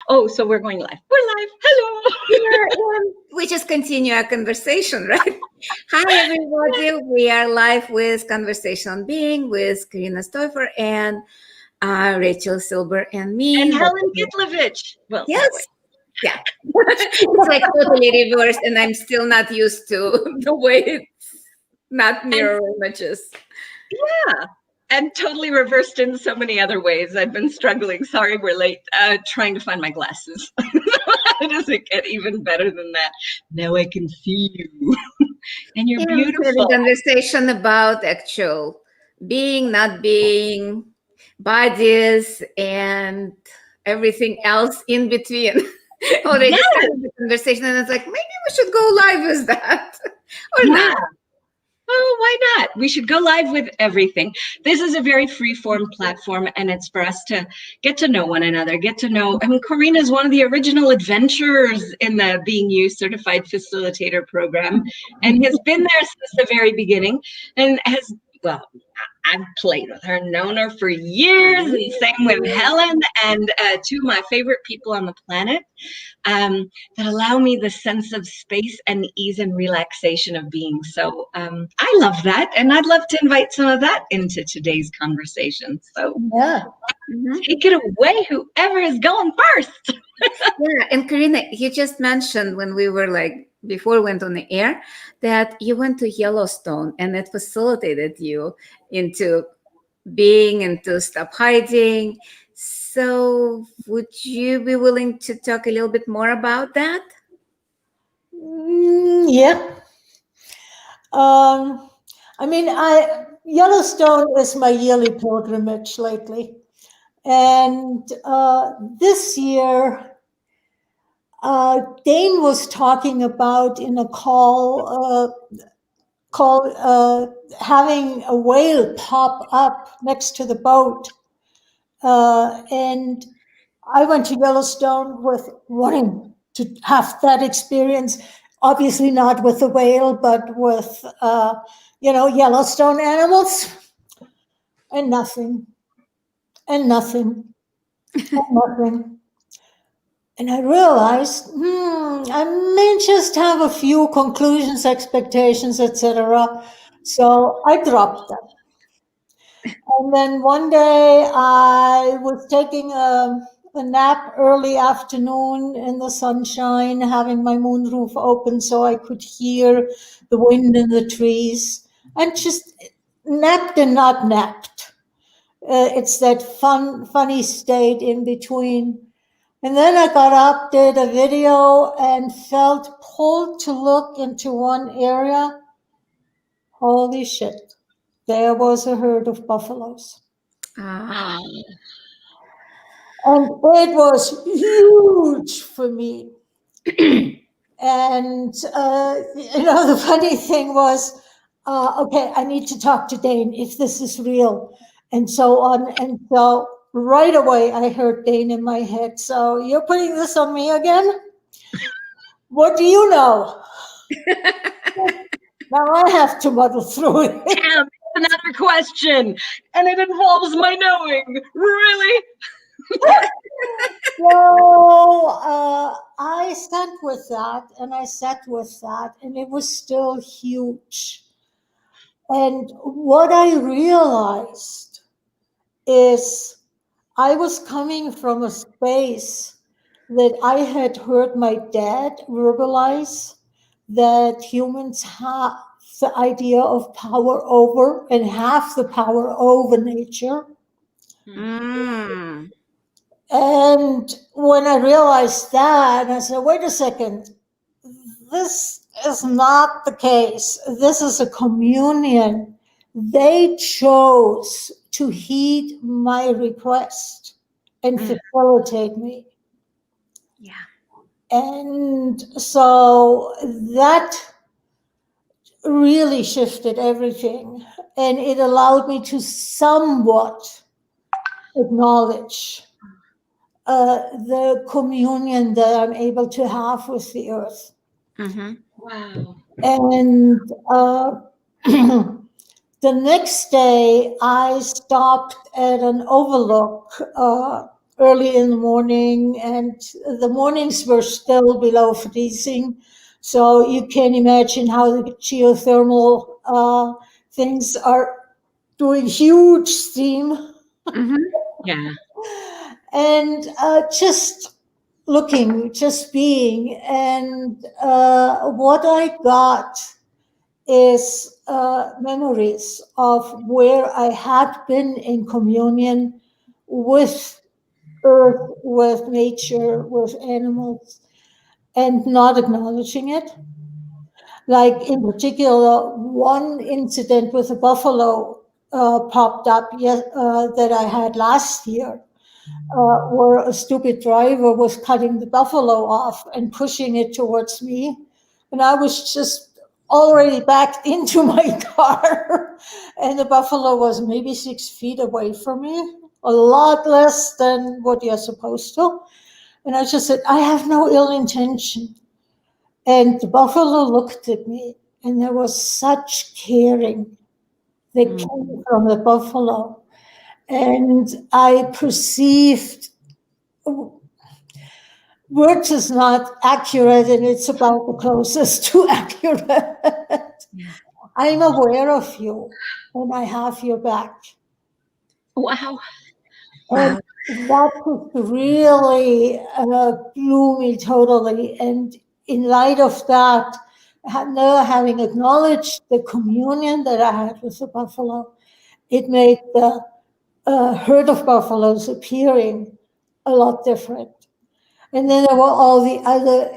Oh, so we're going live. We're live. Hello. We just continue our conversation, right? Hi, everybody. We are live with Conversation on Being with Corinna Stoeffl and rachelsilber and me. And HelenGitlevich. Well, yes. Yeah. It's like totally reversed, and I'm still not used to the way it's not mirror images. Yeah. And totally reversed in so many other ways. I've been struggling. Sorry, we're late. Trying to find my glasses. How does it get even better than that? Now I can see you. And you're beautiful. We're having a conversation about actual being, not being, bodies, and everything else in between. Already started the conversation, and it's like, maybe we should go live with that. Or not. Oh, why not? We should go live with everything. This is a very free-form platform, and it's for us to get to know one another, get to know. I mean, Corinna is one of the original adventurers in the Being You Certified Facilitator program, and has been there since the very beginning, and has, well, I've played with her, known her for years, and same with Helen, and two of my favorite people on the planet that allow me the sense of space and ease and relaxation of being. So I love that, and I'd love to invite some of that into today's conversation. So take it away, whoever is going first. Yeah, and Corinna, you just mentioned when we were like, before we went on the air, that you went to Yellowstone and it facilitated you into being and to stop hiding. So would you be willing to talk a little bit more about that? Yeah. I mean, Yellowstone is my yearly pilgrimage lately. And this year, Dane was talking about in a call having a whale pop up next to the boat. And I went to Yellowstone with wanting to have that experience, obviously not with the whale, but with, Yellowstone animals, and nothing, and nothing, and nothing. And I realized, I may just have a few conclusions, expectations, etc. So I dropped them. And then one day I was taking a nap early afternoon in the sunshine, having my moonroof open so I could hear the wind in the trees, and just napped and not napped. It's that funny state in between. And then I got up, did a video, and felt pulled to look into one area. Holy shit. There was a herd of buffaloes. Ah. And it was huge for me. And, the funny thing was, okay, I need to talk to Dane if this is real, and so on. And so right away, I heard Dane in my head. So you're putting this on me again? What do you know? Now I have to muddle through it. Damn, another question, and it involves my knowing. Really? So I sat with that, and it was still huge. And what I realized is I was coming from a space that I had heard my dad verbalize, that humans have the idea of power over and have the power over nature. And when I realized that, I said, wait a second, this is not the case. This is a communion. They chose to heed my request and facilitate me. Yeah. And so that really shifted everything. And it allowed me to somewhat acknowledge the communion that I'm able to have with the earth. Wow. And the next day, I stopped at an overlook early in the morning, and the mornings were still below freezing. So you can imagine how the geothermal things are doing huge steam. Yeah. And just looking, just being. And what I got is memories of where I had been in communion with earth, with nature, with animals, and not acknowledging it. Like in particular, one incident with a buffalo popped up that I had last year, where a stupid driver was cutting the buffalo off and pushing it towards me. And I was just already backed into my car. And the buffalo was maybe 6 feet away from me, a lot less than what you're supposed to. And I just said, I have no ill intention. And the buffalo looked at me, and there was such caring that came from the buffalo. And I perceived, words is not accurate, and it's about the closest to accurate. I'm aware of you, and I have your back. Wow. And that just really blew me totally. And in light of that, now having acknowledged the communion that I had with the buffalo, it made the herd of buffaloes appearing a lot different. And then there were all the other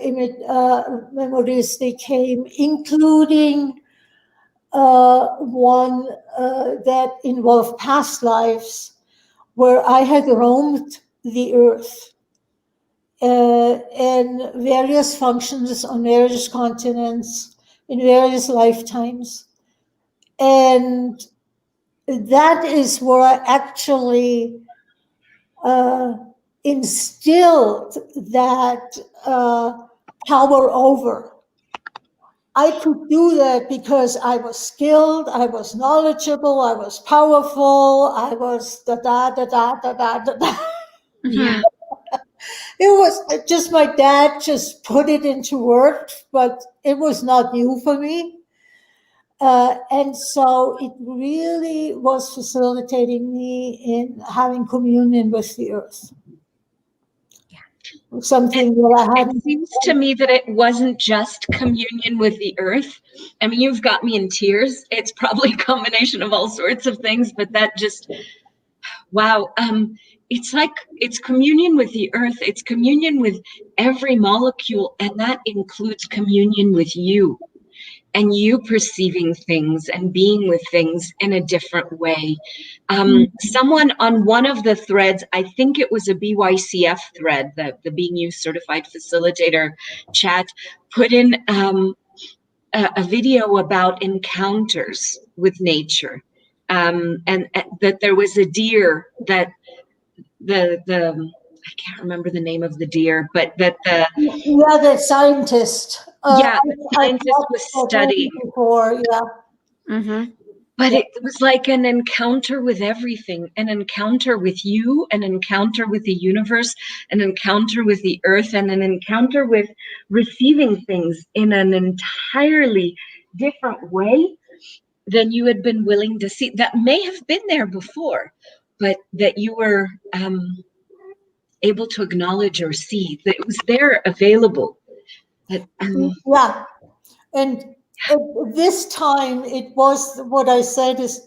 memories that came, including one that involved past lives, where I had roamed the earth in various functions on various continents in various lifetimes. And that is where I actually instilled that power over. I could do that because I was skilled, I was knowledgeable, I was powerful, I was da-da-da-da-da-da-da. Yeah. It was just my dad just put it into words, but it was not new for me. And so it really was facilitating me in having communion with the earth. Something that I hadn't. It seems to me that it wasn't just communion with the earth. I mean, you've got me in tears. It's probably a combination of all sorts of things, but that just, wow. It's like it's communion with the earth. It's communion with every molecule, and that includes communion with you. And you perceiving things and being with things in a different way. Someone on one of the threads, I think it was a BYCF thread, the Being You Certified Facilitator chat, put in a video about encounters with nature, and that there was a deer that I can't remember the name of the deer, but that the scientist. The scientist was studying before, yeah. Mm-hmm. But it was like an encounter with everything, an encounter with you, an encounter with the universe, an encounter with the earth, and an encounter with receiving things in an entirely different way than you had been willing to see. That may have been there before, but that you were able to acknowledge or see, that it was there available. Yeah. And this time it was what I said is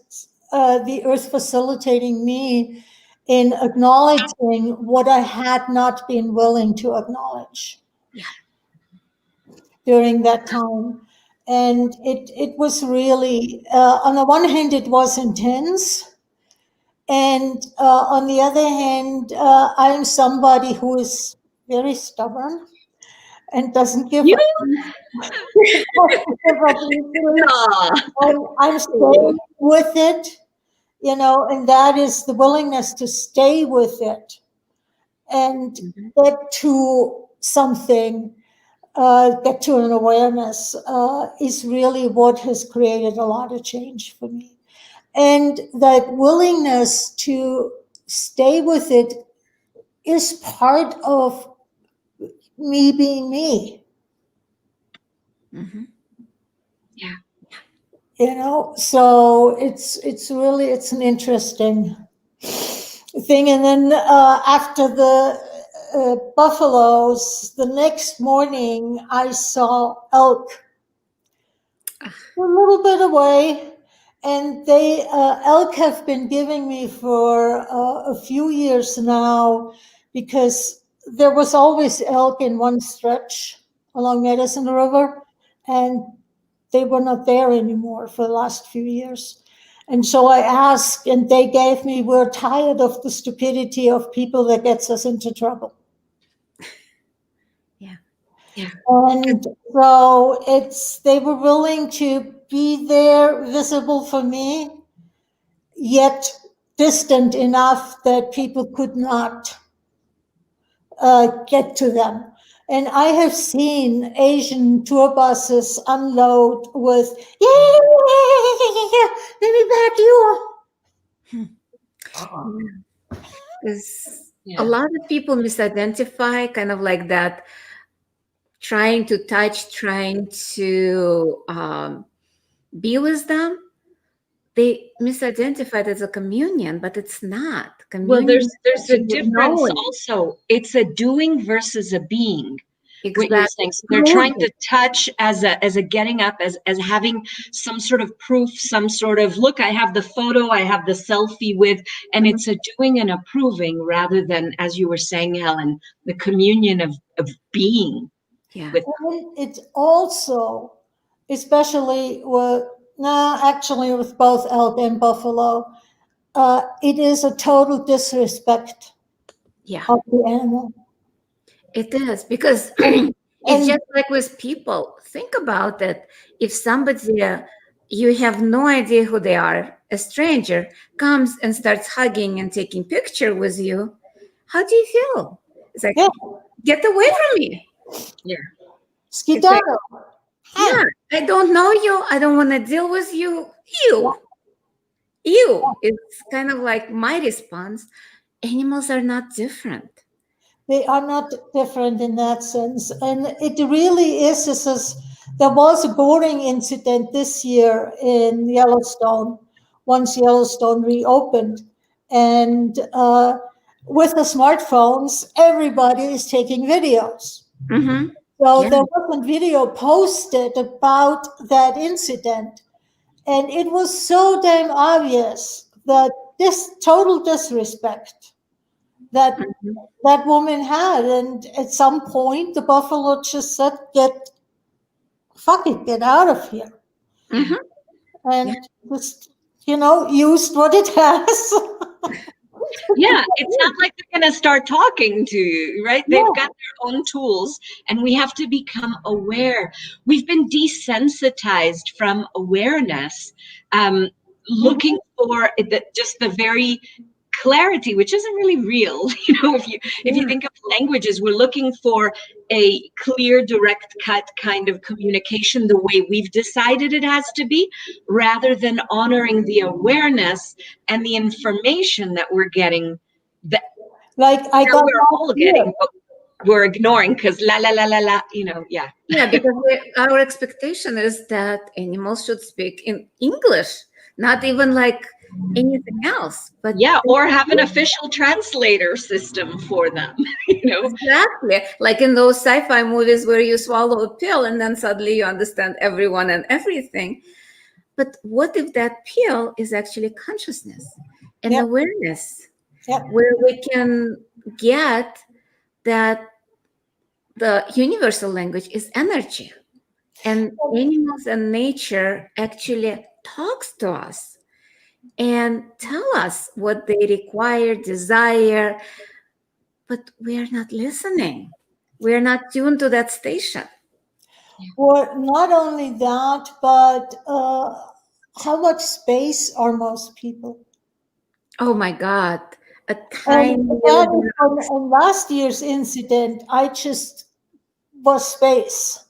the earth facilitating me in acknowledging what I had not been willing to acknowledge during that time. And it was really, on the one hand, it was intense. And on the other hand, I'm somebody who is very stubborn and doesn't give up. I'm staying with it, and that is the willingness to stay with it and get to something, get to an awareness, is really what has created a lot of change for me. And that willingness to stay with it is part of me being me. Mm-hmm. Yeah. You know, so it's really, it's an interesting thing. And then after the buffaloes, the next morning I saw elk a little bit away, and they elk have been giving me for a few years now, because there was always elk in one stretch along Medicine River, and they were not there anymore for the last few years. And so I asked, and they gave me, we're tired of the stupidity of people that gets us into trouble. Yeah. Yeah. And so they were willing to be there, visible for me, yet distant enough that people could not get to them. And I have seen Asian tour buses unload with, yeah, let me back you. Because Yeah. a lot of people misidentify, kind of like that, trying to touch, trying to be with them. They misidentify it as a communion, but it's not. Well, Communion there's a is difference knowing. also. It's a doing versus a being. What you're Exactly. saying. So they're trying to touch as a getting up, as having some sort of proof, some sort of, look, I have the photo, I have the selfie with, and it's a doing and a proving, rather than, as you were saying, Helen, the communion of being. Yeah. With, And it's also, especially with, actually with both elk and buffalo, it is a total disrespect Yeah. of the animal. It is, because it's just like with people. Think about it. If somebody, you have no idea who they are, a stranger comes and starts hugging and taking picture with you, how do you feel? It's like, Yeah. get away from me. yeah. Skedaddle. Yeah, I don't know you. I don't want to deal with you. Ew. Ew. It's kind of like my response. Animals are not different. They are not different in that sense. And it really is. There was a boarding incident this year in Yellowstone, once Yellowstone reopened. And with the smartphones, everybody is taking videos. Mm-hmm. So Yeah. there wasn't video posted about that incident. And it was so damn obvious that this total disrespect that Mhm. that woman had. And at some point, the buffalo just said, fuck it, get out of here. Mhm. And just, used what it has. Yeah, it's not like they're going to start talking to you, right? They've No. got their own tools, and we have to become aware. We've been desensitized from awareness, looking for just the very clarity, which isn't really real. If you think of languages, we're looking for a clear, direct cut kind of communication the way we've decided it has to be, rather than honoring the awareness and the information that we're getting, that Like I got we're all getting, but we're ignoring because la la la la la, yeah. Yeah, because our expectation is that animals should speak in English, not even like anything else. But Yeah, or have an official translator system for them, exactly, like in those sci-fi movies where you swallow a pill and then suddenly you understand everyone and everything. But what if that pill is actually consciousness and Yep. awareness, Yep. where we can get that the universal language is energy, and animals and nature actually talks to us and tell us what they require, desire, but we are not listening. We are not tuned to that station. Or not only that, but how much space are most people? Oh my God. A And tiny that little is on last year's incident, I just was space.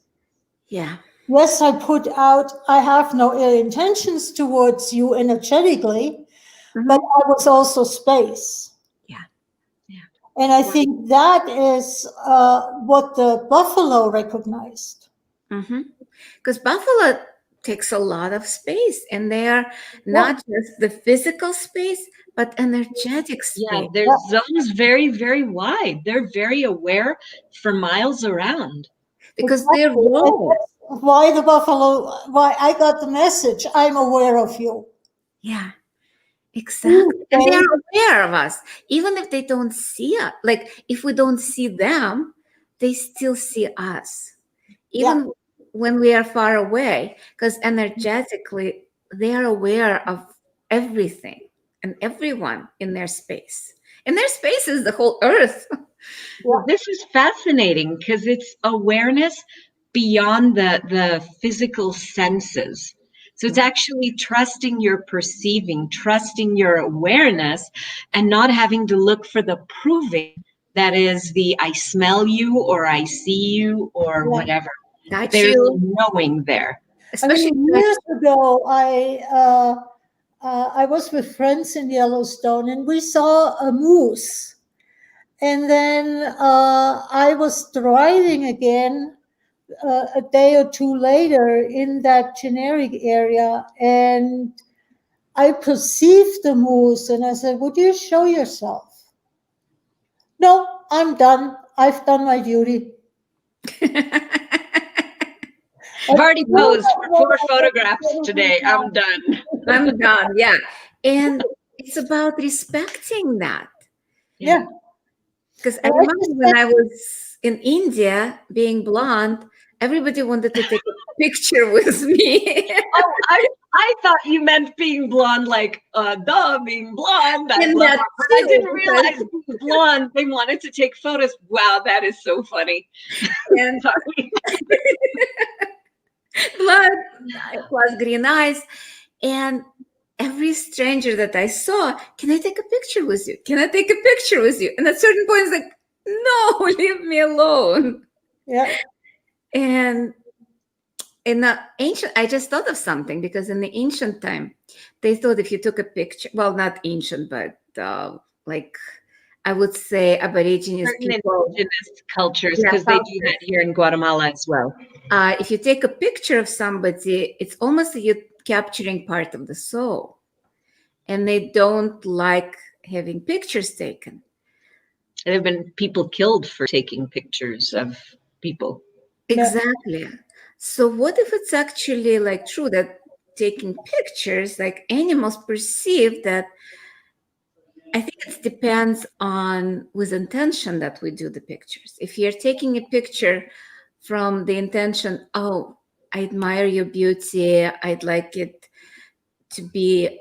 yeah. Yes, I have no ill intentions towards you energetically, Mhm. but I was also space. Yeah. Yeah. And I think that is what the buffalo recognized. Because buffalo takes a lot of space, and they are not just the physical space, but energetic space. Yeah, their zones very, very wide. They're very aware for miles around. Because they're raw. Why the buffalo? Why I got the message. I'm aware of you. Yeah, exactly. And they're aware of us, even if they don't see us. Like if we don't see them, they still see us, even when we are far away. Because energetically, they are aware of everything and everyone in their space. And their space is the whole earth. Well, this is fascinating because it's awareness beyond the physical senses. So it's actually trusting your perceiving, trusting your awareness, and not having to look for the proving that is the I smell you or I see you or whatever. There's knowing there. Especially years ago, I was with friends in Yellowstone and we saw a moose. And then I was driving again a day or two later in that generic area, and I perceived the moose, and I said, "Would you show yourself?" "No, I'm done. I've done my duty." I've already posed for 4 photographs today. I'm done. I'm done. Yeah. And it's about respecting that. Yeah. Because I remember when I was in India being blonde, everybody wanted to take a picture with me. Oh, I thought you meant being blonde, like being blonde. I didn't realize being blonde. They wanted to take photos. Wow, that is so funny. And sorry. Blood plus green eyes, and every stranger that I saw, can I take a picture with you? Can I take a picture with you? And at certain points, like, no, leave me alone. Yeah. And in the ancient, I just thought of something, because in the ancient time, they thought if you took a picture, well, not ancient, but like I would say Aborigines people. Indigenous cultures, because they do that here in Guatemala as well. If you take a picture of somebody, it's almost like you're capturing part of the soul. And they don't like having pictures taken. There have been people killed for taking pictures of people. Exactly. So what if it's actually like true that taking pictures, like animals perceive that? I think it depends on with intention that we do the pictures. If you're taking a picture from the intention, oh, I admire your beauty, I'd like it to be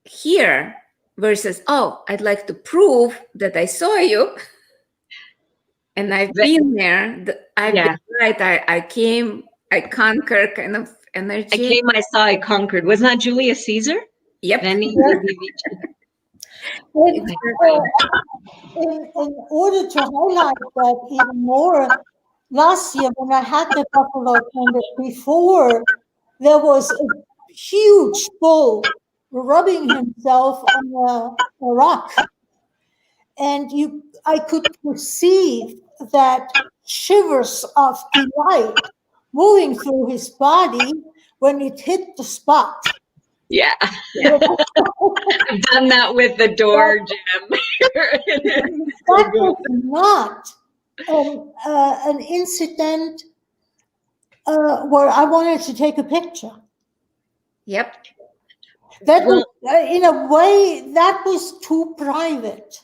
here, versus, oh, I'd like to prove that I saw you and I've been there, I've been right, I came, I conquered kind of energy. I came, I saw, I conquered. Wasn't that Julius Caesar? Yep. In order to highlight that even more, last year when I had the buffalo attended, before there was a huge bull rubbing himself on a rock, and I could perceive that shivers of delight moving through his body when it hit the spot. Yeah. I've done that with the door jam. That was not an incident where I wanted to take a picture. Yep. That was, in a way, that was too private.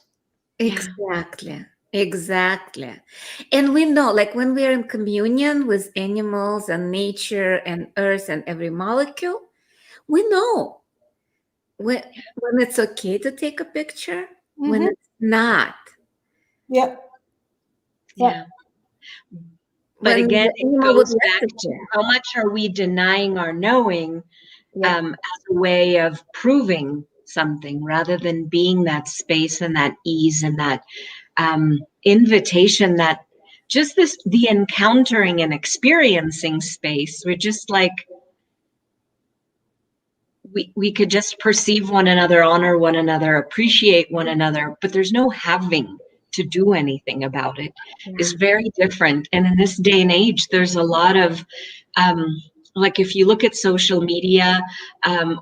Exactly. Exactly. And we know, like when we are in communion with animals and nature and earth and every molecule, we know when it's okay to take a picture, when it's not. Yeah. Yeah. But again, it goes back to how much are we denying our knowing as a way of proving something, rather than being that space and that ease and that invitation, that just the encountering and experiencing space. We're just like, we could just perceive one another, honor one another, appreciate one another, but there's no having to do anything about it is very different. And in this day and age, there's a lot of, like if you look at social media,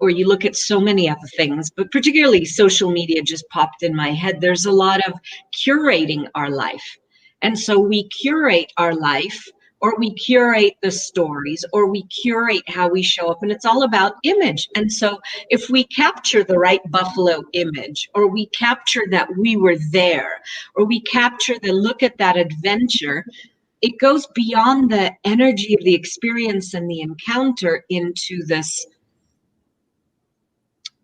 or you look at so many other things, but particularly social media just popped in my head, there's a lot of curating our life. And so we curate our life, or we curate the stories, or we curate how we show up, and it's all about image. And so if we capture the right buffalo image, or we capture that we were there, or we capture the look at that adventure, it goes beyond the energy of the experience and the encounter into this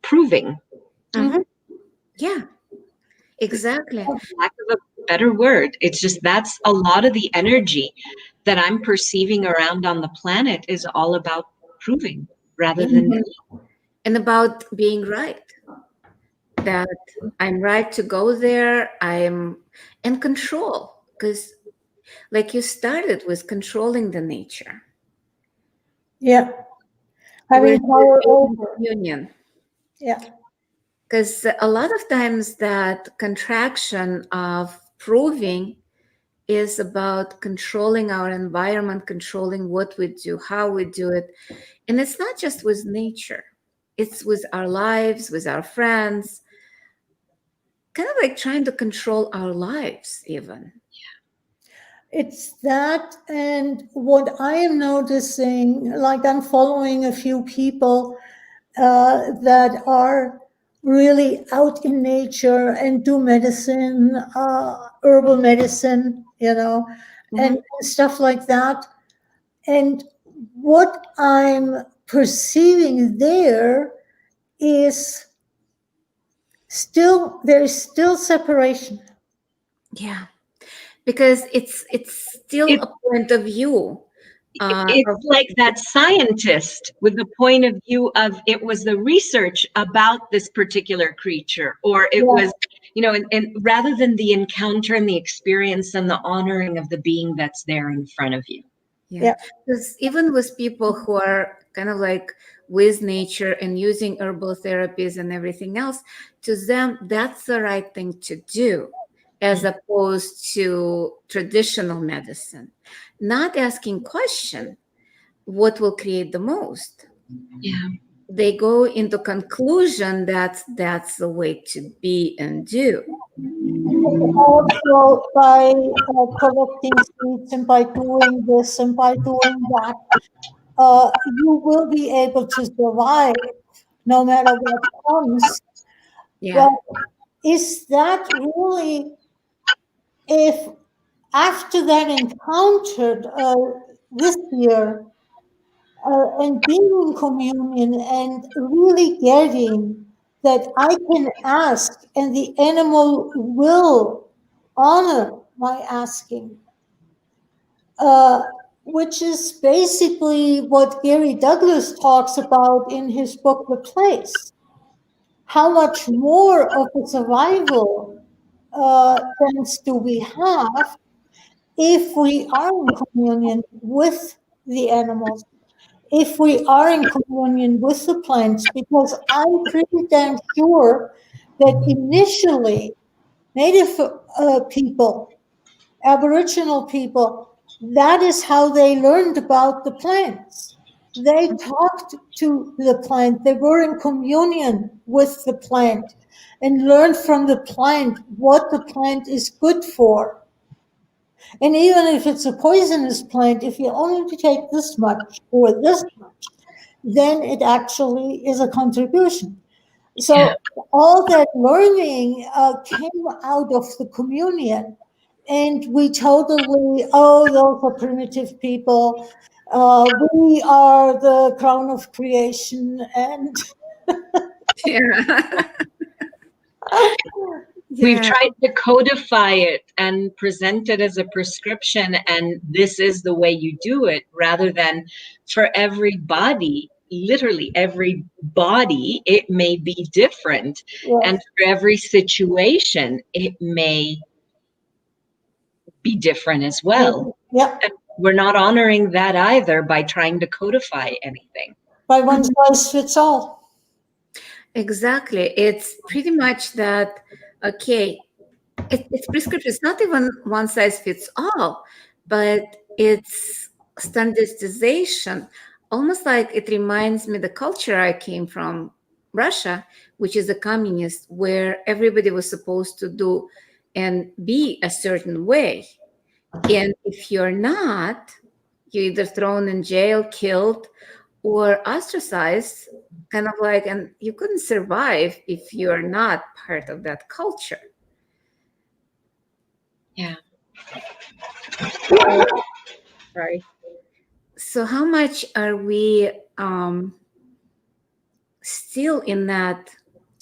proving. Mm-hmm. Yeah, exactly. For lack of a better word, it's just that's a lot of the energy that I'm perceiving around on the planet is all about proving rather than me. And about being right. That I'm right to go there. I'm in control, because like you started with controlling the nature. Yeah. Having power over. Union. Yeah. Because a lot of times that contraction of proving is about controlling our environment, controlling what we do, how we do it. And it's not just with nature. It's with our lives, with our friends, kind of like trying to control our lives even. It's that, and what I am noticing, like I'm following a few people that are really out in nature and do medicine, herbal medicine, and stuff like that. And what I'm perceiving there is there is still separation. Yeah, because it's still a point of view. It's like that scientist with the point of view of it was the research about this particular creature, or it was, and rather than the encounter and the experience and the honoring of the being that's there in front of you. Yeah, because even with people who are kind of like with nature and using herbal therapies and everything else, to them, that's the right thing to do, as opposed to traditional medicine. Not asking question, what will create the most? Yeah. They go into conclusion that that's the way to be and do. Also, by collecting seeds and by doing this and by doing that, you will be able to survive no matter what comes. Yeah. But is that really, if after that encounter this year, and being in communion and really getting that I can ask and the animal will honor my asking, which is basically what Gary Douglas talks about in his book, The Place. How much more of a survival chance do we have if we are in communion with the animals, if we are in communion with the plants? Because I'm pretty damn sure that initially Native people, Aboriginal people, that is how they learned about the plants. They talked to the plant, they were in communion with the plant and learned from the plant what the plant is good for. And even if it's a poisonous plant, if you only take this much or this much, then it actually is a contribution. So all that learning came out of the communion. And we totally, those are primitive people. We are the crown of creation. And Yeah. We've tried to codify it and present it as a prescription, and this is the way you do it, rather than for every body, literally every body, it may be different. yes. And for every situation, it may be different as well. Yeah. And we're not honoring that either by trying to codify anything. By one size fits all. Exactly. It's pretty much that, okay, it's prescription. It's not even one size fits all, but it's standardization. Almost like it reminds me the culture I came from, Russia, which is a communist, where everybody was supposed to do and be a certain way. And if you're not, you're either thrown in jail, killed, or ostracized, kind of like, and you couldn't survive if you're not part of that culture. Yeah. Right. So how much are we still in that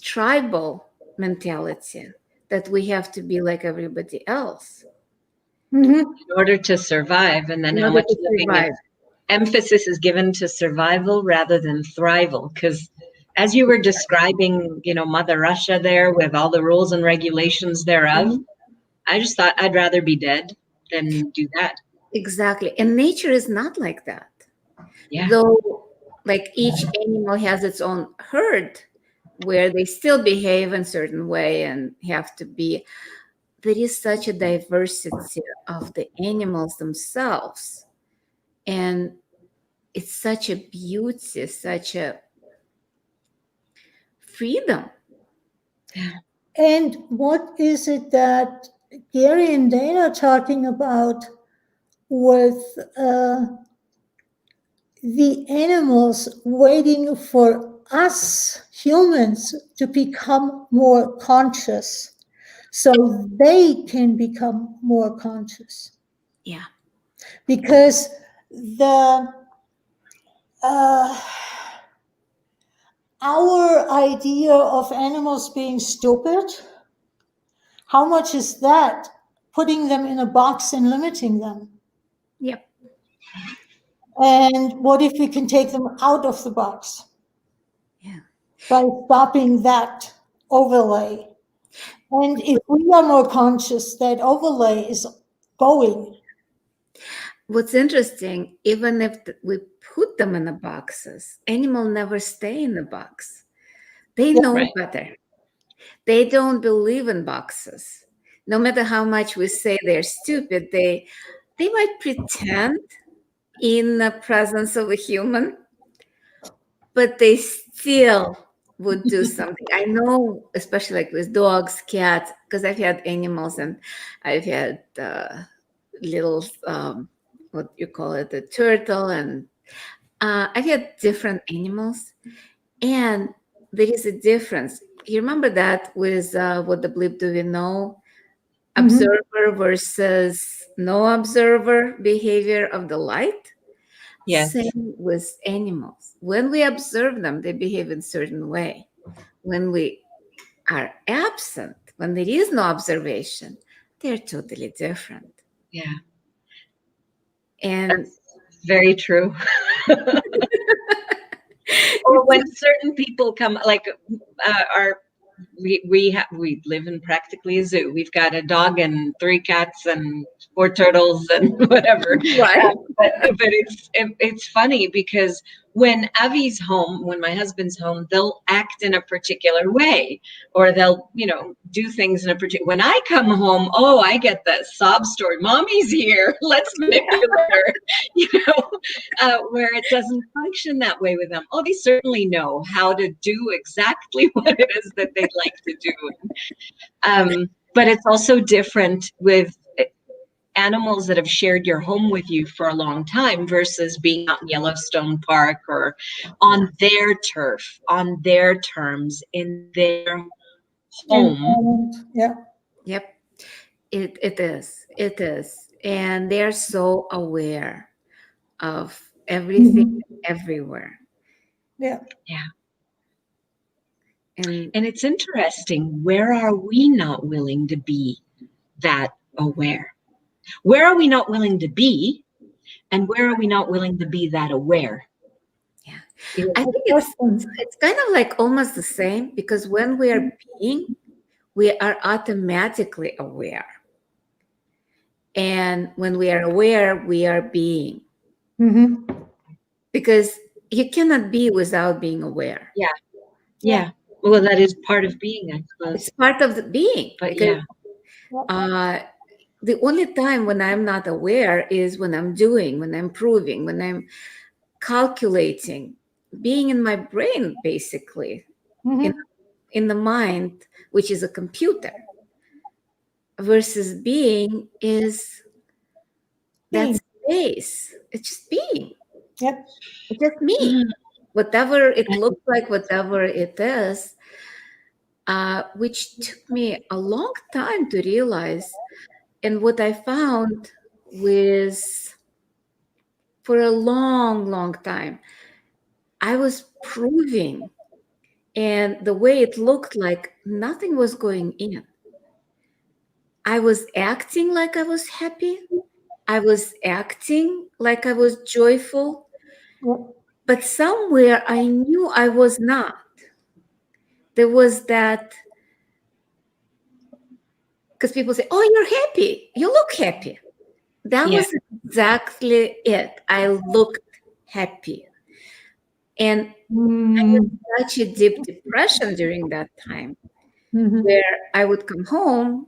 tribal mentality that we have to be like everybody else In order to survive, and then in how order much to survive? emphasis is given to survival rather than thrival? Because as you were describing, Mother Russia there with all the rules and regulations thereof, I just thought I'd rather be dead than do that. Exactly. And nature is not like that. Yeah. Though, like each animal has its own herd where they still behave in a certain way and have to be. There is such a diversity of the animals themselves. And it's such a beauty, such a freedom. Yeah. And what is it that Gary and Dana are talking about with the animals waiting for us humans to become more conscious so they can become more conscious? Yeah. Because the our idea of animals being stupid, how much is that putting them in a box and limiting them? Yep. And what if we can take them out of the box? Yeah. By stopping that overlay. And if we are more conscious, that overlay is going. What's interesting, even if we put them in the boxes, animals never stay in the box. They know better. They don't believe in boxes. No matter how much we say they're stupid, they might pretend in the presence of a human, but they still would do something. I know, especially like with dogs, cats, because I've had animals and I've had little, what you call it, a turtle, and I've had different animals. And there is a difference. You remember that with what the bleep do we know? Observer versus no observer behavior of the light. Yes. Same with animals. When we observe them, they behave in a certain way. When we are absent, when there is no observation, they're totally different. Yeah. And that's very true. Or when certain people come, like we live in practically a zoo. We've got a dog and 3 cats and 4 turtles and whatever. Right. But it's funny because when Avi's home, when my husband's home, they'll act in a particular way, or they'll do things in a particular. When I come home, I get that sob story. Mommy's here. Let's manipulate her. Where it doesn't function that way with them. They certainly know how to do exactly what it is that they'd like to do. But it's also different with animals that have shared your home with you for a long time versus being out in Yellowstone Park or on their turf, on their terms, in their home. Yeah. Yep. It is. And they're so aware of everything everywhere. Yeah. Yeah. And it's interesting. Where are we not willing to be that aware? Where are we not willing to be? And where are we not willing to be that aware? Yeah. I think it's kind of like almost the same, because when we are being, we are automatically aware. And when we are aware, we are being. Because you cannot be without being aware. Yeah. Well, that is part of being, I suppose. It's part of the being. But yeah. The only time when I'm not aware is when I'm doing, when I'm proving, when I'm calculating, being in my brain, basically, in the mind, which is a computer, versus being is that space. It's just being. Yep. It's just me. Whatever it looks like, whatever it is, which took me a long time to realize. And what I found was, for a long, long time, I was proving, and the way it looked like nothing was going in. I was acting like I was happy. I was acting like I was joyful. But somewhere I knew I was not. There was that, because people say, oh, you're happy. You look happy. That was exactly it. I looked happy. And I was in such a deep depression during that time, where I would come home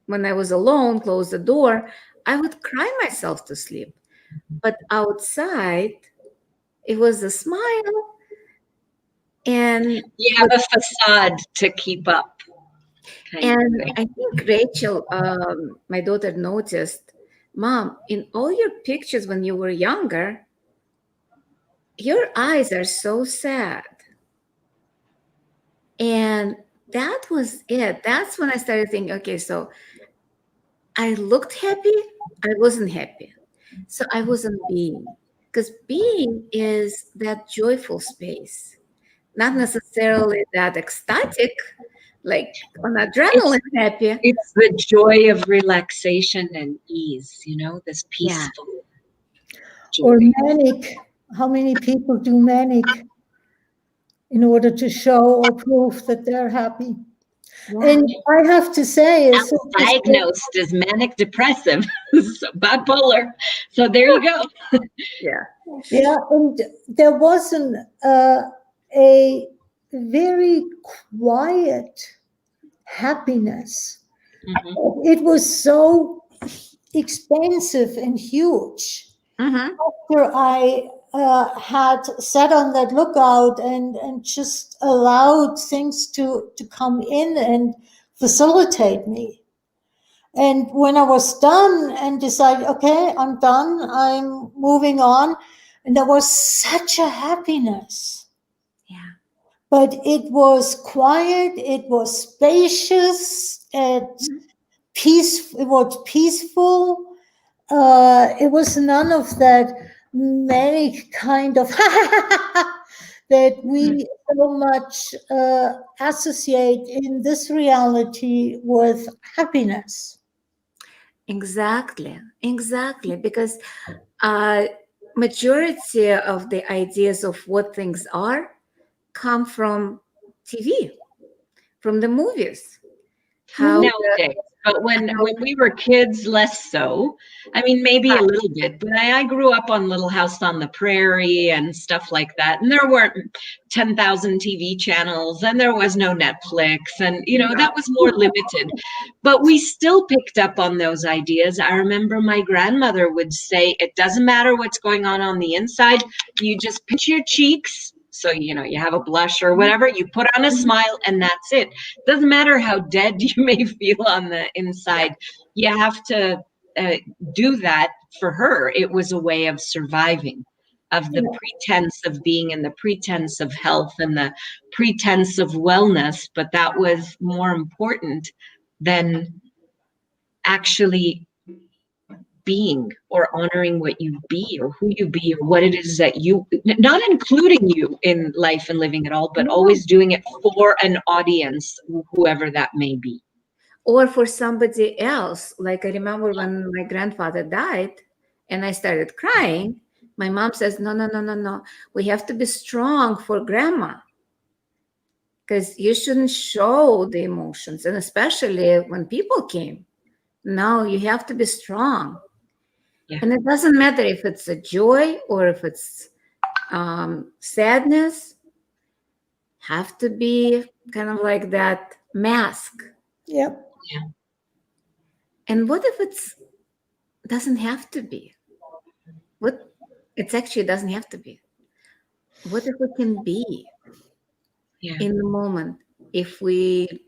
when I was alone, close the door, I would cry myself to sleep. But outside, it was a smile. And you have a facade to keep up. And I think Rachel, my daughter, noticed, Mom, in all your pictures when you were younger, your eyes are so sad. And that was it. That's when I started thinking, okay, so I looked happy. I wasn't happy. So I wasn't being. Because being is that joyful space, not necessarily that ecstatic, like on adrenaline happy. It's the joy of relaxation and ease, this peaceful joy. Or manic. How many people do manic in order to show or prove that they're happy? And I have to say, I was diagnosed as manic depressive, so bipolar. So there you go. Yeah, and there wasn't a very quiet happiness. It was so expensive and huge. After I had sat on that lookout and just allowed things to come in and facilitate me. And when I was done and decided, okay, I'm done, I'm moving on, and there was such a happiness. Yeah. But it was quiet, it was spacious, it was peaceful. It was none of that manic kind of that we so much associate in this reality with happiness. Exactly. Because majority of the ideas of what things are come from TV, from the movies. Nowadays, but when we were kids, less so. I mean, maybe a little bit, but I grew up on Little House on the Prairie and stuff like that. And there weren't 10,000 TV channels and there was no Netflix. And, that was more limited. But we still picked up on those ideas. I remember my grandmother would say, it doesn't matter what's going on the inside. You just pinch your cheeks. So, you have a blush or whatever, you put on a smile and that's it. Doesn't matter how dead you may feel on the inside. You have to do that. For her, it was a way of surviving, of the pretense of being and the pretense of health and the pretense of wellness. But that was more important than actually being or honoring what you be or who you be or what it is that you, not including you in life and living at all, but always doing it for an audience, whoever that may be. Or for somebody else. Like I remember when my grandfather died and I started crying, my mom says, no. We have to be strong for grandma. Because you shouldn't show the emotions. And especially when people came. No, you have to be strong. Yeah. And it doesn't matter if it's a joy or if it's sadness, have to be kind of like that mask. Yep. Yeah. And what if it's doesn't have to be? What it actually doesn't have to be. What if we can be in the moment? If we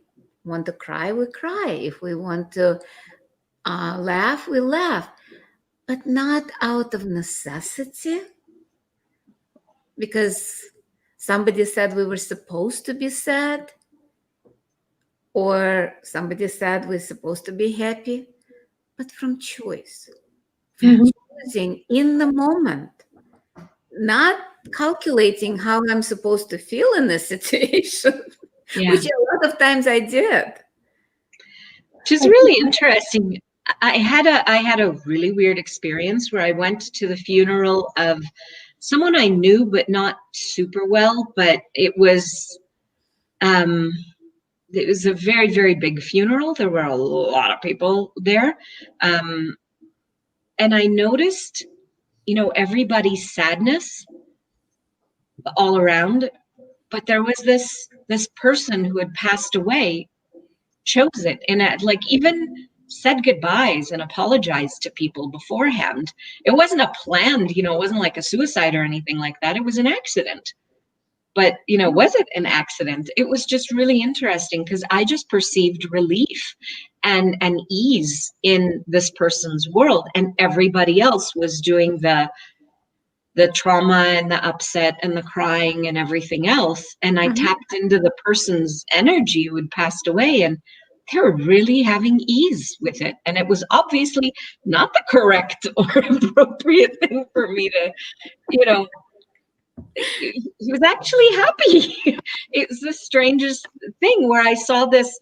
want to cry, we cry. If we want to laugh, we laugh, but not out of necessity because somebody said we were supposed to be sad, or somebody said we're supposed to be happy, but from choice, from choosing in the moment, not calculating how I'm supposed to feel in this situation, which a lot of times I did. Which is really interesting. I had a really weird experience where I went to the funeral of someone I knew but not super well, but it was a very, very big funeral. There were a lot of people there. And I noticed, everybody's sadness all around, but there was this person who had passed away, chose it, and even said goodbyes and apologized to people beforehand. It wasn't a planned, it wasn't like a suicide or anything like that. It was an accident. But, was it an accident? It was just really interesting because I just perceived relief and ease in this person's world, and everybody else was doing the trauma and the upset and the crying and everything else. And I tapped into the person's energy who had passed away, and they were really having ease with it. And it was obviously not the correct or appropriate thing for me to, he was actually happy. It was the strangest thing where I saw this,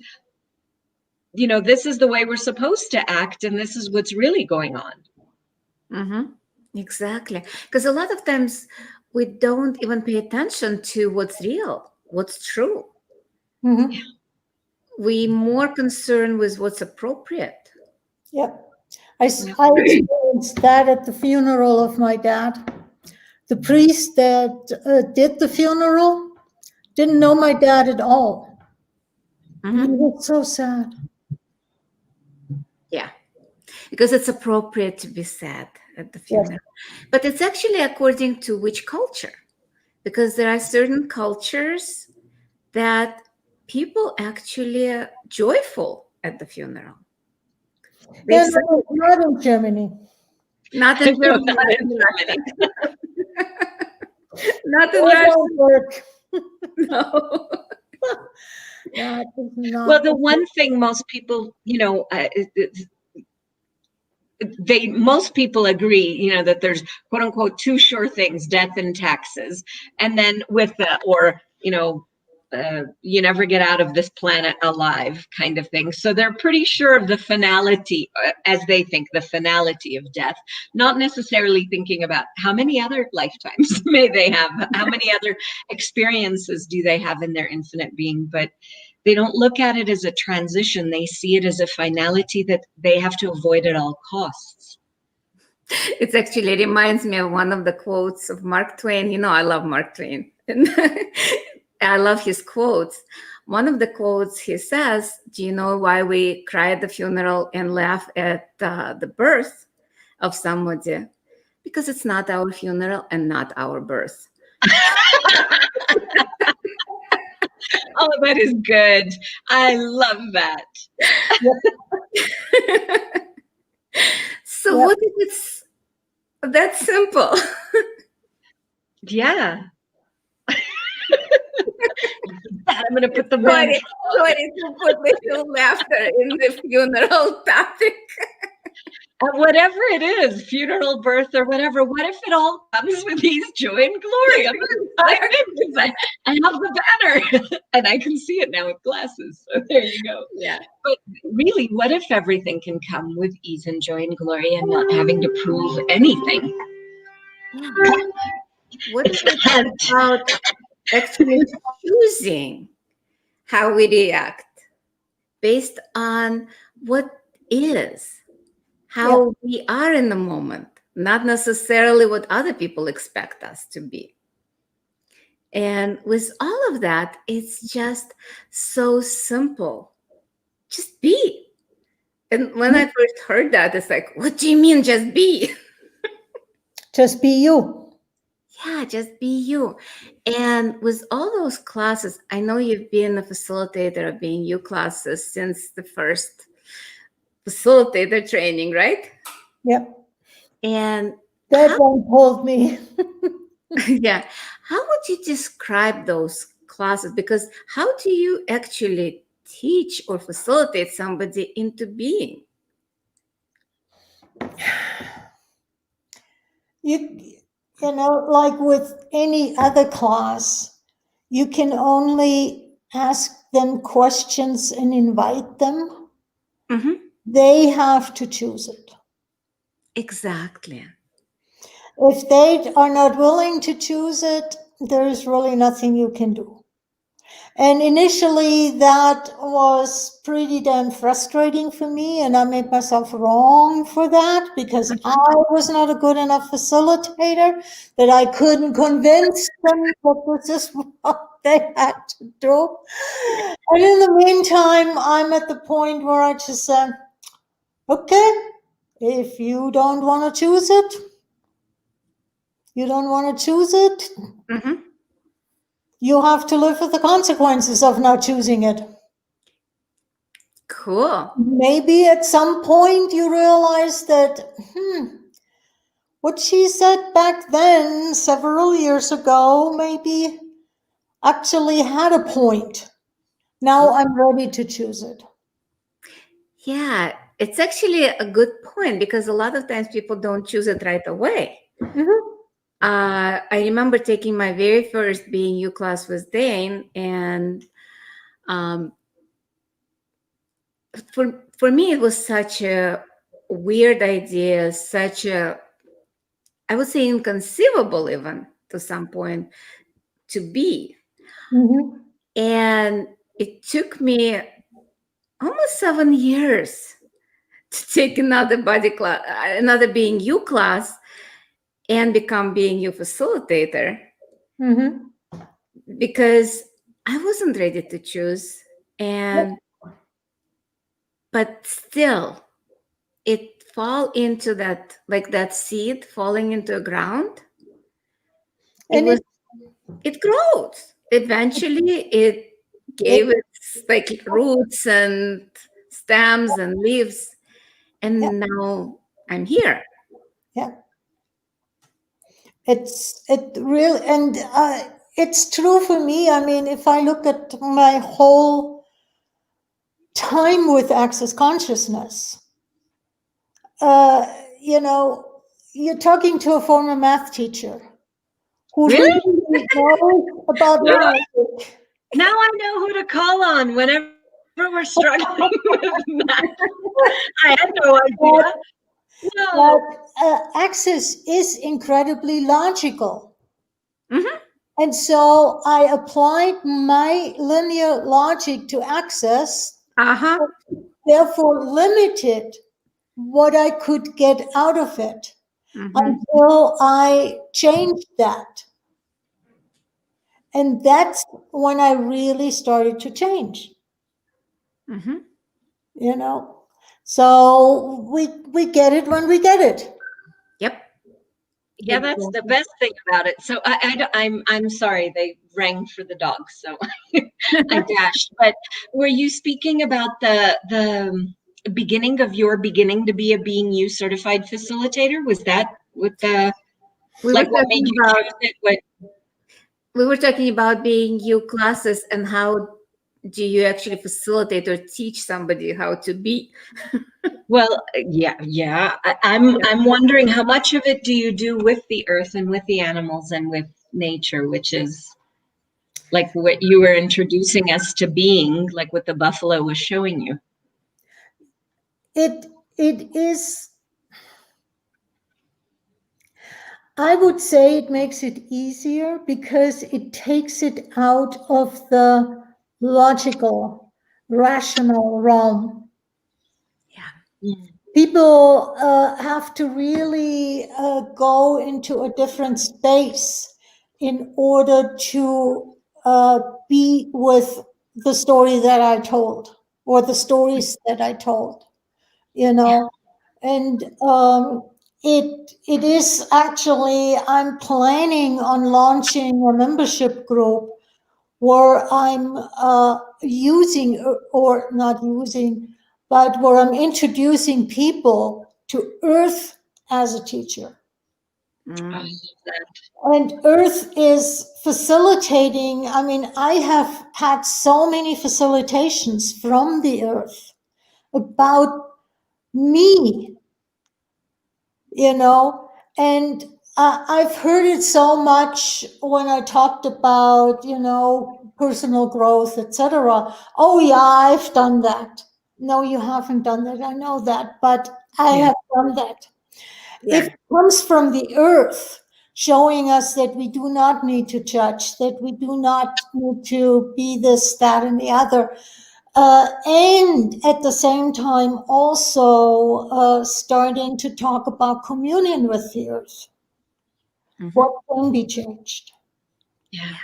this is the way we're supposed to act, and this is what's really going on. Exactly. Because a lot of times we don't even pay attention to what's real, what's true. We more concerned with what's appropriate. Yep. I experienced that at the funeral of my dad. The priest that did the funeral didn't know my dad at all. He was so sad. Yeah, because it's appropriate to be sad at the funeral. Yes. But it's actually according to which culture, because there are certain cultures that people actually are joyful at the funeral. Not in Germany. Not in Germany. Not in Germany. Not in Russia. No. Well, the one thing most people, most people agree, that there's quote unquote two sure things, death and taxes. And then you never get out of this planet alive kind of thing. So they're pretty sure of the finality, as they think, the finality of death, not necessarily thinking about how many other lifetimes may they have, how many other experiences do they have in their infinite being. But they don't look at it as a transition. They see it as a finality that they have to avoid at all costs. It actually reminds me of one of the quotes of Mark Twain. I love Mark Twain. And I love his quotes. One of the quotes he says, do you know why we cry at the funeral and laugh at the birth of somebody? Because it's not our funeral and not our birth. Oh, that is good. I love that. So what if it's that simple? Yeah. I'm going to put the Sorry to put little laughter in the funeral topic. And whatever it is, funeral, birth, or whatever, what if it all comes with ease, joy, and glory? I'm excited because I have the banner and I can see it now with glasses. So there you go. Yeah. But really, what if everything can come with ease and joy and glory and not having to prove anything? What if it's about actually choosing how we react based on what is, how we are in the moment, not necessarily what other people expect us to be. And with all of that, it's just so simple. Just be. And when I first heard that, it's like, what do you mean just be? Just be you. Yeah, just be you. And with all those classes, I know you've been a facilitator of Being You classes since the first facilitator training, right? Yep. And That one told me. yeah, how would you describe those classes? Because how do you actually teach or facilitate somebody into being? You know, like with any other class, you can only ask them questions and invite them. Mm-hmm. They have to choose it. Exactly. If they are not willing to choose it, there is really nothing you can do. And initially, that was pretty damn frustrating for me, and I made myself wrong for that because I was not a good enough facilitator, that I couldn't convince them that this is what they had to do. And in the meantime, I'm at the point where I just said, okay, if you don't want to choose it, you don't want to choose it. Mm-hmm. You have to live with the consequences of not choosing it. Cool. Maybe at some point you realize that, what she said back then, several years ago, maybe actually had a point. Now I'm ready to choose it. Yeah, it's actually a good point because a lot of times people don't choose it right away. Mm-hmm. I remember taking my very first Being You class with Dane, and for me, it was such a weird idea, such a, I would say, inconceivable even to some point to be. Mm-hmm. And it took me almost 7 years to take another body class, another Being You class, and become Being You facilitator, Mm-hmm. because I wasn't ready to choose. And but still it fall into that, like that seed falling into the ground. And It grows. Eventually it gave its like roots and stems and leaves, and now I'm here. yeah, it really, and it's true for me. I mean, if I look at my whole time with Access Consciousness, you know, you're talking to a former math teacher who Really? really knows about Wow. logic. Now I know who to call on whenever we're struggling with math. I had no idea. No. But Access is incredibly logical. Mhm. And so I applied my linear logic to Access, Uh-huh. therefore limited what I could get out of it Mhm. until I changed that. And that's when I really started to change, Mhm. you know. So we get it when we get it. Yep. Yeah, that's the best thing about it. So I'm sorry, they rang for the dogs, so I dashed. But were you speaking about the beginning of your beginning to be a Being You certified facilitator? Was that what the We were like what made talking you about choose it? What we were talking about Being You classes and how do you actually facilitate or teach somebody how to be? Well, yeah. I'm wondering how much of it do you do with the earth and with the animals and with nature, which is like what you were introducing us to being, like what the buffalo was showing you. It is, I would say it makes it easier because it takes it out of the logical, rational realm. Yeah. People have to really go into a different space in order to be with the story that I told or the stories that I told. you know. And it is actually, I'm planning on launching a membership group where I'm using, or not using, but where I'm introducing people to Earth as a teacher. Mm. And Earth is facilitating. I mean, I have had so many facilitations from the Earth about me, and I've heard it so much when I talked about, personal growth, etc. Oh yeah, I've done that. No, you haven't done that. I know that, but I have done that. Yeah. If it comes from the Earth, showing us that we do not need to judge, that we do not need to be this, that, and the other, and at the same time also starting to talk about communion with the Earth. What can be changed? Yeah.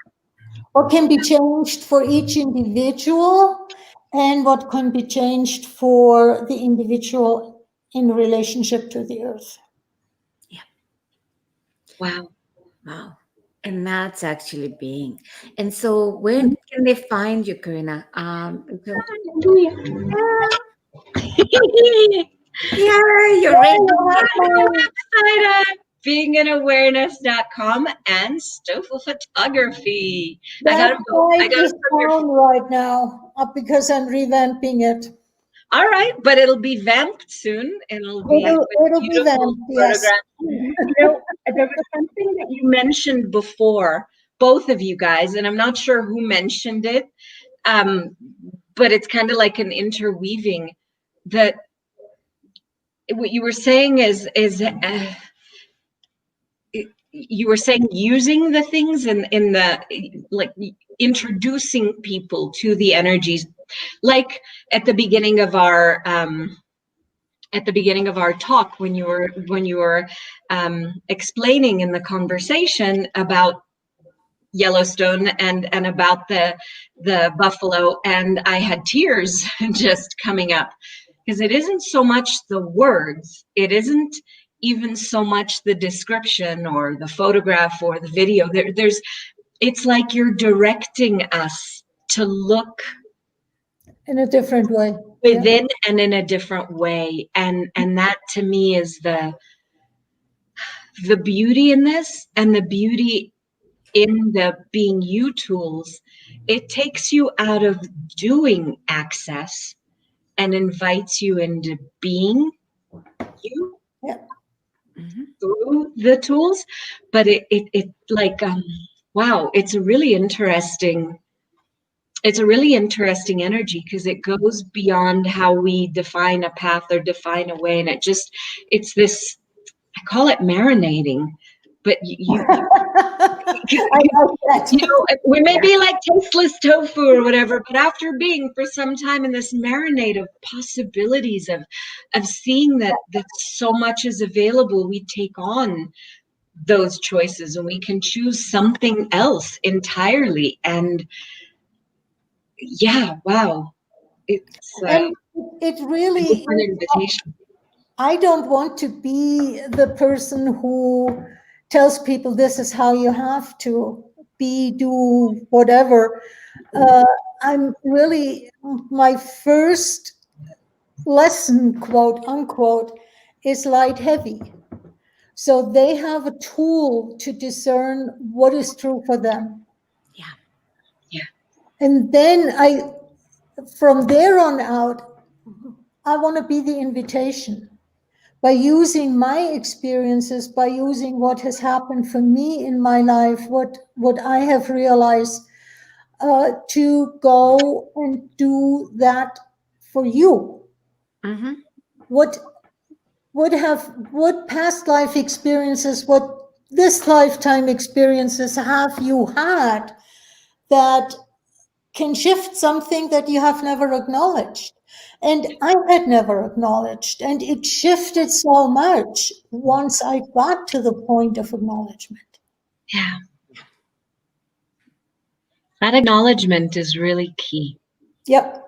What can be changed for each individual, and what can be changed for the individual in relationship to the Earth? Wow. Wow. And that's actually being. And so where can they find you, Corinna? Yeah, you're right. Website, beinginAwareness.com and Stoeffl Photography. I That gotta go. site is down right now because I'm revamping it. All right, but it'll be vamped soon, and it'll be It'll be beautiful vamped, yes. photographs. There was something that you mentioned before, both of you guys, and I'm not sure who mentioned it, but it's kind of like an interweaving. That what you were saying is you were saying using the things in the, like, introducing people to the energies, like at the beginning of our talk, when you were explaining in the conversation about Yellowstone and about the buffalo, and I had tears just coming up, because it isn't so much the words, it isn't even so much the description or the photograph or the video. It's like you're directing us to look In a different way. within and in a different way, and that to me is the beauty in this, and the beauty in the being you tools. It takes you out of doing access and invites you into being you through the tools. But it like wow, it's a really interesting energy, because it goes beyond how we define a path or define a way, and it's this, I call it marinating, but you I like that. we may be like tasteless tofu or whatever, but after being for some time in this marinade of possibilities of seeing that so much is available, we take on those choices and we can choose something else entirely. And yeah, wow, it's And it a really different is. invitation. I don't want to be the person who tells people this is how you have to be, do whatever. I'm really, my first lesson, quote unquote, is light heavy. So they have a tool to discern what is true for them. Yeah. And then from there on out, I want to be the invitation. By using my experiences, by using what has happened for me in my life, what I have realized, to go and do that for you. What past life experiences, what this lifetime experiences have you had that can shift something that you have never acknowledged? And I had never acknowledged, and it shifted so much once I got to the point of acknowledgement. Yeah, that acknowledgement is really key. Yep.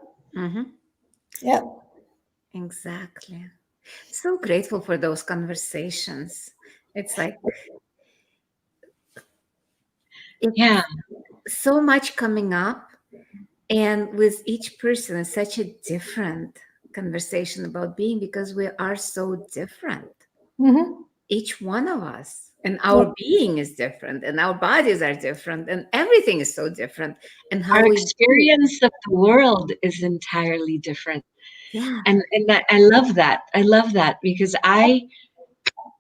Yep. Exactly. So grateful for those conversations. It's like it's Yeah. so much coming up, and with each person it's such a different conversation about being, because we are so different, Mhm. each one of us, and our being is different, and our bodies are different, and everything is so different, and how Our we do. experience of the world is entirely different. Yeah. And that, I love that. I love that, because I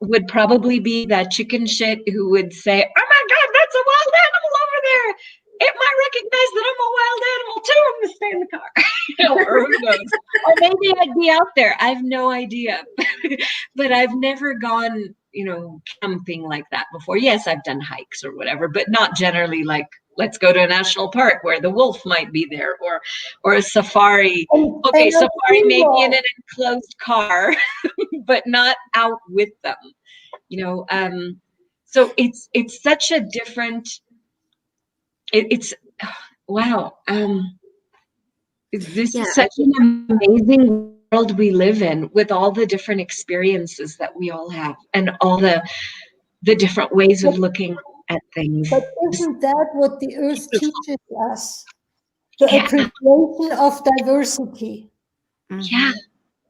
would probably be that chicken shit who would say, "Oh my God, that's a wild animal over there. It might recognize that I'm a wild animal too. I'm gonna stay in the car." Or who knows? Or maybe I'd be out there. I have no idea. But I've never gone, camping like that before. Yes, I've done hikes or whatever, but not generally like, let's go to a national park where the wolf might be there, or a safari. Okay, And safari maybe in an enclosed car, but not out with them. So it's such a different. It's wow. This Yeah, is such an amazing world we live in, with all the different experiences that we all have, and all the different ways of looking at things. but isn't that what the earth teaches us? The Yeah, appreciation of diversity. yeah,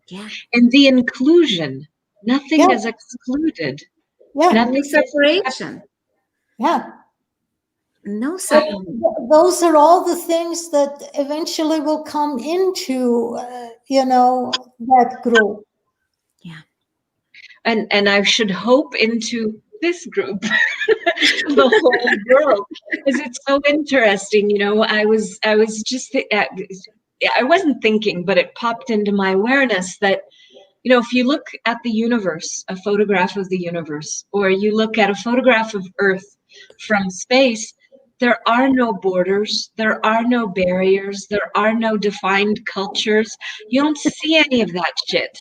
yeah, and the inclusion. Yeah, Nothing is excluded. yeah, no Nothing is. separation, yeah. no But separation. those are all the things that eventually will come into, that group. Yeah, And I should hope into this group, the whole world, because it's so interesting. I was just I wasn't thinking, but it popped into my awareness that, if you look at the universe, a photograph of the universe, or you look at a photograph of Earth from space, there are no borders, there are no barriers, there are no defined cultures. You don't see any of that shit.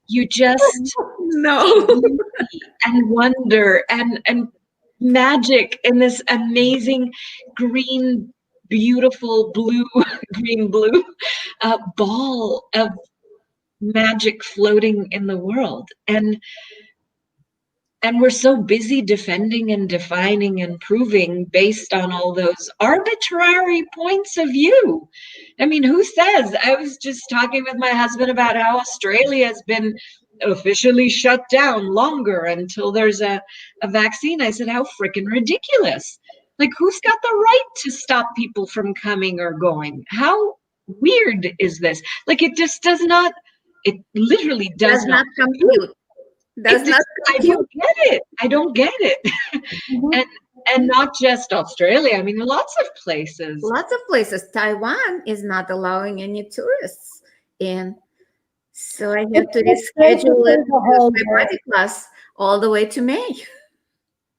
You just see no. beauty and wonder and magic in this amazing green, beautiful blue, green blue ball of magic floating in the world. And we're so busy defending and defining and proving based on all those arbitrary points of view. I mean, who says? I was just talking with my husband about how Australia has been officially shut down longer until there's a vaccine. I said, how freaking ridiculous. Like, who's got the right to stop people from coming or going? How weird is this? Like, it just does not, it literally Does does not not compute. Does it not just, I compute. don't get it. I don't get it. Mhm. And not just Australia. I mean, lots of places. Lots of places. Taiwan is not allowing any tourists in. So I have to It's reschedule it, basically the whole my world. body class all the way to May.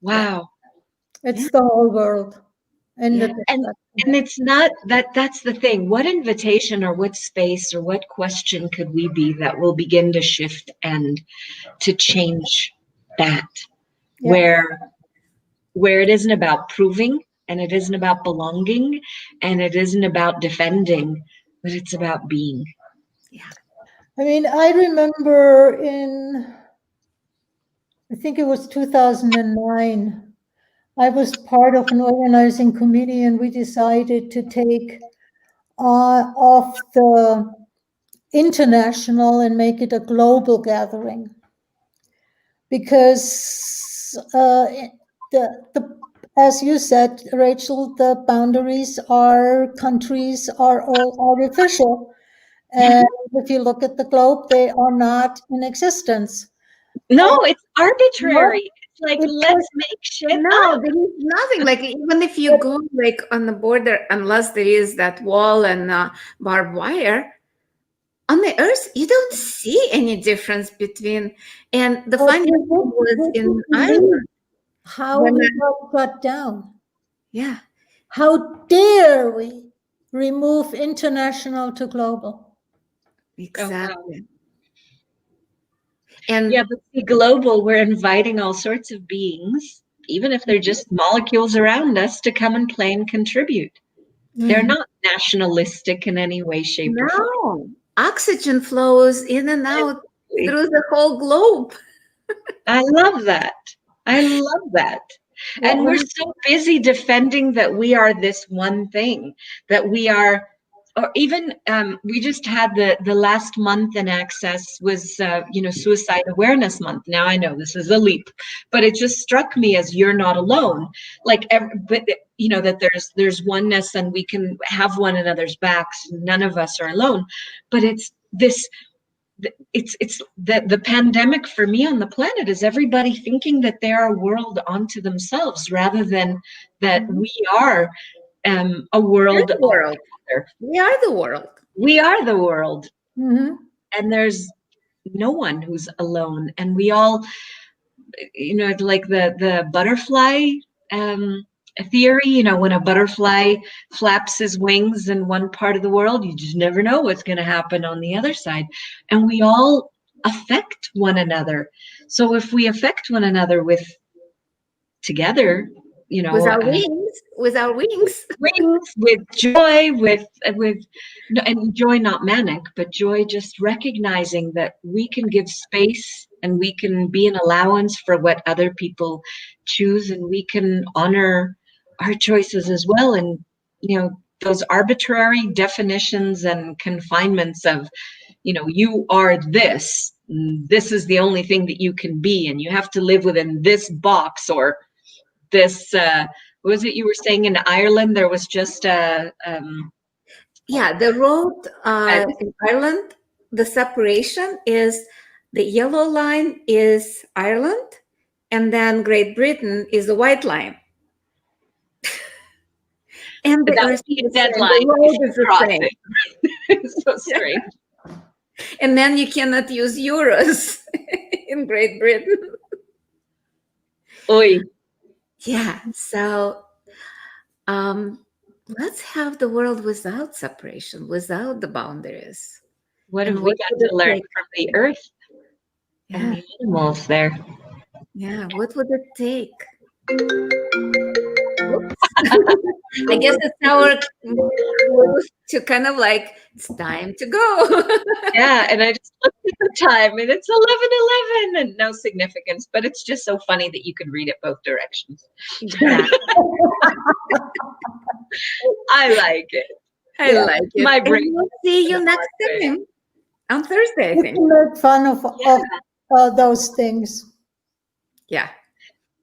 Wow. It's the whole world. And Yeah. And it's not that's the thing. What invitation or what space or what question could we be that will begin to shift and to change that? Yeah. Where it isn't about proving, and it isn't about belonging, and it isn't about defending, but it's about being. I mean, I remember I think it was 2009, I was part of an organizing committee and we decided to take off the international and make it a global gathering. Because as you said, Rachel, the boundaries are countries are all artificial. And if you look at the globe, they are not in existence. No, it's arbitrary. No, It's like, it let's make shit No, up. there is nothing. Like even if you go like on the border, unless there is that wall and barbed wire, on the earth you don't see any difference between. And the But funny thing was would in you believe Ireland. how When we got shut down? yeah, How dare we remove international to global? Oh, wow. exactly. And Yeah, but see, global, we're inviting all sorts of beings, even if they're just molecules around us, to come and play and contribute. They're Mm. not nationalistic in any way, shape, or form. no, oxygen flows in and out through the whole globe. I love that. I love that. And we're so busy defending that we are this one thing, that we are, or even we just had the last month in Access was, Suicide Awareness Month. Now I know this is a leap, but it just struck me as you're not alone. Like, that there's oneness and we can have one another's backs. None of us are alone, but it's this. It's the pandemic for me on the planet is everybody thinking that they're a world unto themselves rather than that we are a world. We are the world. We are the world. Mm-hmm. And there's no one who's alone. And we all, like the butterfly theory, when a butterfly flaps his wings in one part of the world, you just never know what's going to happen on the other side. And we all affect one another. So if we affect one another together, with our wings, with joy, and joy, not manic, but joy, just recognizing that we can give space and we can be an allowance for what other people choose, and we can honor our choices as well. And, those arbitrary definitions and confinements of, you are this is the only thing that you can be, and you have to live within this box, or this, what was it you were saying in Ireland? There was just the road in Ireland, the separation is the yellow line is Ireland, and then Great Britain is the white line. And the earth is deadline. the road is the same. It's so strange. And then you cannot use euros in Great Britain. Oy. Yeah, so let's have the world without separation, without the boundaries. What have we got to learn from the earth and the animals there? Yeah, what would it take? I guess it's our to kind of like, it's time to go. Yeah, and I just looked at the time and it's 11:11 and no significance, but it's just so funny that you can read it both directions. Yeah. I like it. I like it. My brain. And we'll see you next time on Thursday, I We think. can make fun of those things. Yeah.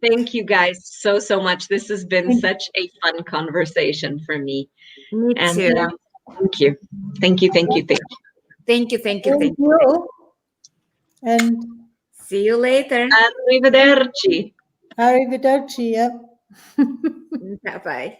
Thank you guys so much. This has been such a fun conversation for me. Me too. Thank you. Thank you. Thank you. And See you later. Arrivederci. Arrivederci, yep. Bye-bye.